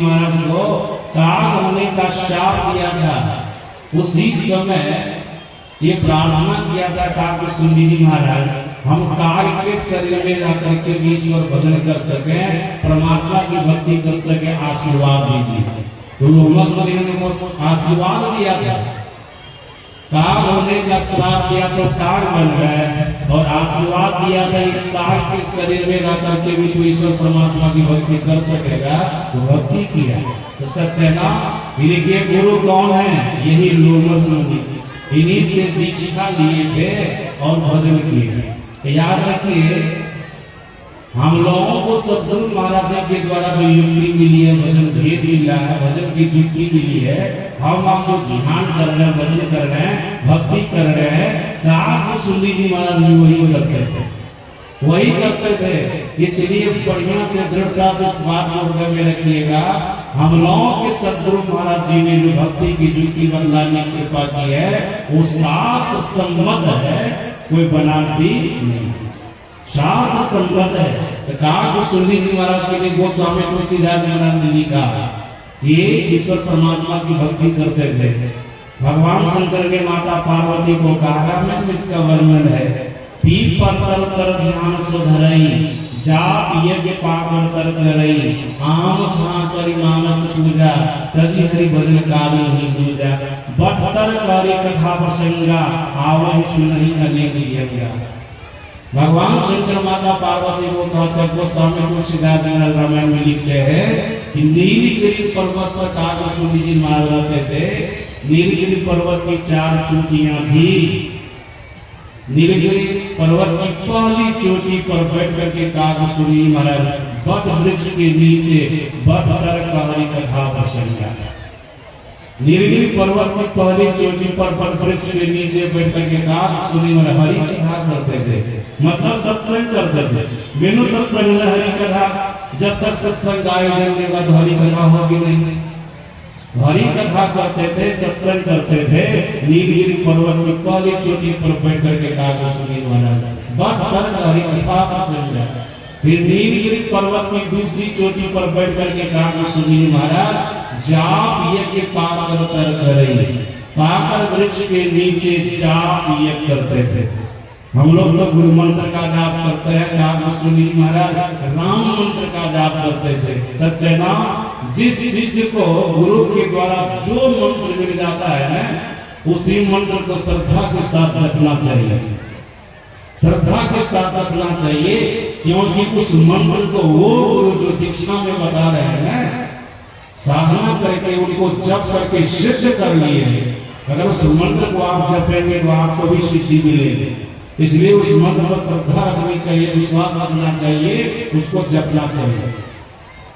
महाराज को काग होने का शाप दिया था, उसी समय ये प्रार्थना किया था काग सुंदी जी महाराज, हम काग के शरीर में जाकर के भी ईश्वर भजन कर सके, परमात्मा की भक्ति कर सके, आशीर्वाद दीजिए। तो मोहम्मद को आशीर्वाद दिया था, काग होने का श्राप दिया तो काग बन गए, और आशीर्वाद दिया था काग के शरीर में जाकर के भी तो ईश्वर परमात्मा की भक्ति कर सकेगा, तो भक्ति किया। तो सच्चे ना, इनके गुरु कौन है? यही लोमस मुनि, इन्हीं से दीक्षा लिए थे और भजन किए। याद रखिए, हम लोगों को सदगुरु महाराज के द्वारा जो युक्ति मिली है, भजन भेद मिला है, भजन की युक्ति मिली है, हम आप जो ध्यान कर रहे हैं, भजन कर रहे हैं, भक्ति कर रहे हैं, काग सुंदी जी महाराज भी वही करते थे, वही करते थे। इसलिए बढ़िया से दृढ़ता से इस बात को हृदय में रखिएगा, हम लोगों के सदगुरु महाराज जी ने जो भक्ति की युक्ति बदलाने की कृपा की है, वो शास्त्र सम्मत है, कोई बनावटी नहीं, शास्त्र सम्मत है। तो काग सुंदी जी महाराज के लिए गोस्वामी तुलसीदास महाराज ने लिखा, ये ईश्वर परमात्मा की भक्ति करते थे। भगवान शंकर के माता पार्वती को कहा में इसका वर्णन है, पीप पर तर तर ध्यान सुधरई, जाप यज्ञ पावन कर करई, आम छा करी मानस पूजा, तजी हरि भजन काली नहीं दूजा, बटतर करी कथा प्रसंगा, आवहि सुनहि अनेक यज्ञा। भगवान शंकर माता पार्वती को कहकर गोस्वामी तुलसीदास जी रामायण में लिखते हैं कि नीलगिरी पर्वत पर काग सुंदी जी महाराज रहते थे। नीलगिरी पर्वत की 4 चोटियां थी। नीलगिरी पर्वत की पहली चोटी पर बैठ करके काग सुंदी जी महाराज बट वृक्ष के नीचे बटतर कहरी कथा प्रसंगा। नीलगिरी पर्वत की पहली चोटी पर बट वृक्ष के नीचे बैठ करके काग सुंदी महाराज हरि कथा करते थे, मतलब सत्संग करते थे। बिनु सत्संग में हरि कथा, जब तक सत्संग आयोजन के बाद हरि कथा होगी नहीं। हरि कथा करते थे, सत्संग करते थे। नीलगिरी पर्वत की पहली चोटी पर बैठ करके काग सुंदी महाराज बट हरि कथा प्रसंगा। फिर नीलगिरी पर्वत की दूसरी चोटी पर बैठ करके काग सुंदी महाराज जाप यज्ञ पाकर तर करई, पाकर वृक्ष के नीचे जाप यज्ञ करते थे। हम लोग तो गुरु मंत्र का जाप करते हैं, काग सुंदी महाराज राम मंत्र का जाप करते थे। सच्चे नाम, जिस शिष्य को गुरु के द्वारा जो मंत्र मिल जाता है ना, उसी मंत्र को श्रद्धा के साथ रखना चाहिए, श्रद्धा के साथ रखना चाहिए, क्योंकि उस मंत्र को वो गुरु जो दीक्षा में बता रहे हैं ना, साधना करके उनको जप करके सिद्ध कर लिए। अगर उस मंत्र को आप जपेंगे तो आपको भी सिद्धि मिलेगी। इसलिए उस मंत्र पर श्रद्धा रखनी चाहिए, विश्वास रखना चाहिए, उसको जपना चाहिए।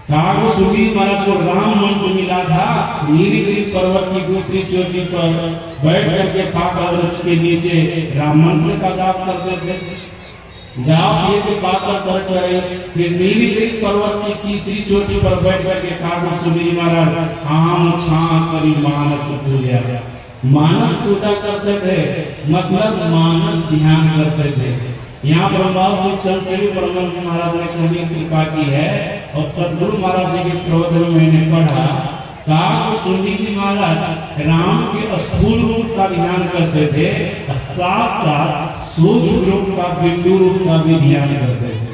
काग सुंदी महाराज को राम मंत्र मिला था। नीलगिरी पर्वत की दूसरी चोटी पर बैठ करके पाकर वृक्ष के नीचे राम मंत्र का जाप करते थे, जाप ये के पाकर कर करे। फिर नीलगिरी पर्वत की तीसरी चोटी पर बैठ करके काग सुंदी महाराज आम छा करी मानस पूजा, मानस पूजा करते थे, मतलब मानस ध्यान करते थे। यहाँ पर संतरी परमहंस महाराज ने कहने की कृपा की है, और सदगुरु महाराज जी के प्रवचन में मैंने पढ़ा, काग सुंदी जी महाराज राम के स्थूल रूप का ध्यान करते थे, साथ साथ सूक्ष्म रूप का, बिंदु रूप का भी ध्यान करते थे।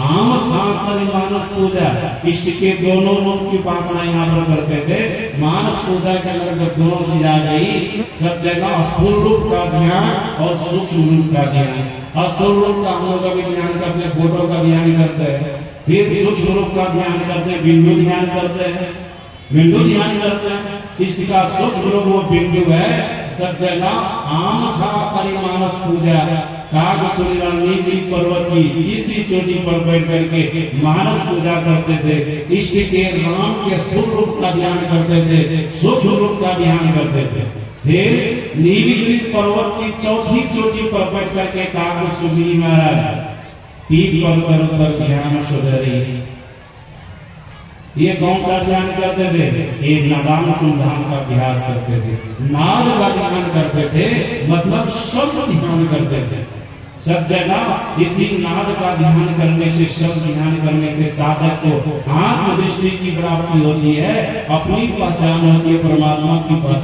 आम छाकर मानस पूजा, इष्ट के दोनों रूप की उपासना यहाँ पर करते थे। मानस पूजा के अंदर जब दोनों चीज आ गई, सब जगह स्थूल रूप का ध्यान और सूक्ष्म रूप का ध्यान। स्थूल रूप का हम लोग अभी ध्यान करते हैं, फोटो का ध्यान करते हैं, फिर सूक्ष्म रूप का ध्यान करते हैं, बिंदु ध्यान करते हैं, बिंदु ध्यान करते हैं। इष्ट का सूक्ष्म रूप वो बिंदु है। सब जगह आम छाकर मानस पूजा, काग सुंदी नीलगिरी पर्वत की तीसरी चोटी पर बैठ करके मानस पूजा करते थे। इष्ट के राम के स्थूल रूप का ध्यान करते थे, सूक्ष्म रूप का ध्यान करते थे। फिर नीलगिरी पर्वत की चौथी चोटी पर बैठ करके काग सुंदी महाराज पीठ पर ध्यान सुधरी। ये कौन सा ध्यान करते थे? एक नादान संधान का अभ्यास करते थे, नाद का ध्यान करते थे, मतलब शब्द ध्यान करते थे। सज्जना, इसी नाद का ध्यान करने से, शब्द ध्यान करने से साधक को आत्मदृष्टि की प्राप्ति होती है, अपनी पहचान होती है, परमात्मा की पहचान।